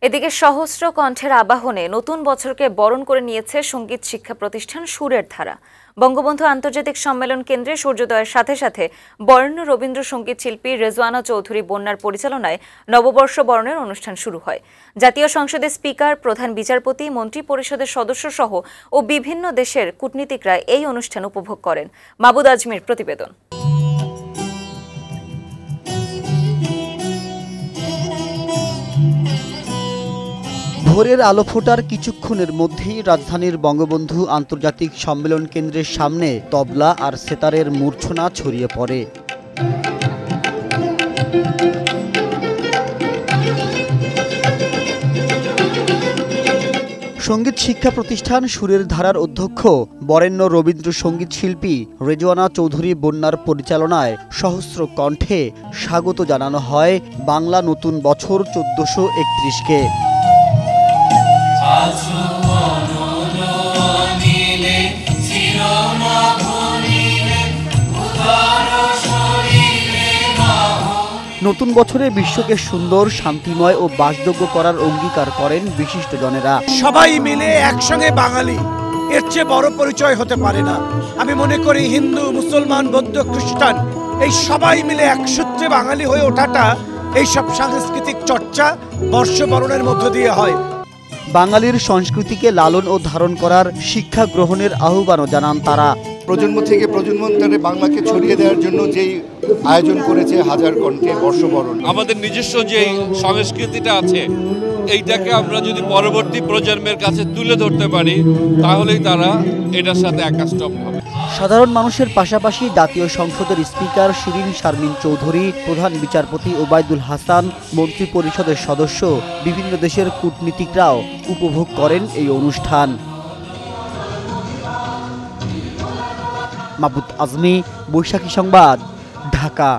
এদিকে সহস্র কণ্ঠের আবাহনে নতুন বছরকে বরণ করে নিয়েছে সঙ্গীত শিক্ষা প্রতিষ্ঠান সুরের ধারা। বঙ্গবন্ধু আন্তর্জাতিক সম্মেলন কেন্দ্রে সূর্যোদয়ের সাথে সাথে বরেণ্য রবীন্দ্রসঙ্গীত শিল্পী রেজওয়ানা চৌধুরী বন্যার পরিচালনায় নববর্ষ বরণের অনুষ্ঠান শুরু হয়। জাতীয় সংসদের স্পিকার, প্রধান বিচারপতি, মন্ত্রী পরিষদের সদস্য সহ ও বিভিন্ন দেশের কূটনীতিকরা এই অনুষ্ঠান উপভোগ করেন। মাহবুদ আজমির প্রতিবেদন। ভোরের আলো ফোটার কিছুক্ষণের মধ্যেই রাজধানীর বঙ্গবন্ধু আন্তর্জাতিক সম্মেলন কেন্দ্রের সামনে তবলা আর সেতারের মূর্ছনা ছড়িয়ে পড়ে। সঙ্গীত শিক্ষা প্রতিষ্ঠান সুরের ধারার অধ্যক্ষ বরেণ্য রবীন্দ্রসঙ্গীত শিল্পী রেজওয়ানা চৌধুরী বন্যার পরিচালনায় সহস্র কণ্ঠে স্বাগত জানানো হয় বাংলা নতুন বছর 1431-কে। নতুন বছরে বিশ্বকে সুন্দর, শান্তিময় ও বাসযোগ্য করার অঙ্গীকার করেন বিশিষ্টজনেরা। সবাই মিলে একসঙ্গে বাঙালি, এর চেয়ে বড় পরিচয় হতে পারে না। আমি মনে করি হিন্দু, মুসলমান, বৌদ্ধ, খ্রিস্টান এই সবাই মিলে একসূত্রে বাঙালি হয়ে ওঠাটা এইসব সাংস্কৃতিক চর্চা বর্ষবরণের মধ্য দিয়ে হয়। বাঙালির সংস্কৃতিকে লালন ও ধারণ করার শিক্ষা গ্রহণের আহ্বানও জানান তারা। প্রজন্ম থেকে প্রজন্মান্তরে বাংলাকে ছড়িয়ে দেওয়ার জন্য যেই আয়োজন করেছে হাজার কণ্ঠে বর্ষবরণ, আমাদের নিজস্ব যে সংস্কৃতিটা আছে এইটাকে আমরা যদি পরবর্তী প্রজন্মের কাছে তুলে ধরতে পারি তাহলেই তারা এটার সাথে একাষ্টম হবে। সাধারণ মানুষের পাশাপাশি জাতীয় সংসদের স্পিকার শিরিন শারমিন চৌধুরী, প্রধান বিচারপতি ওবায়দুল হাসান, মন্ত্রী পরিষদের সদস্য, বিভিন্ন দেশের কূটনীতিকরাও উপভোগ করেন এই অনুষ্ঠান। মাহবুদ আজমি, বৈশাখী সংবাদ, ঢাকা।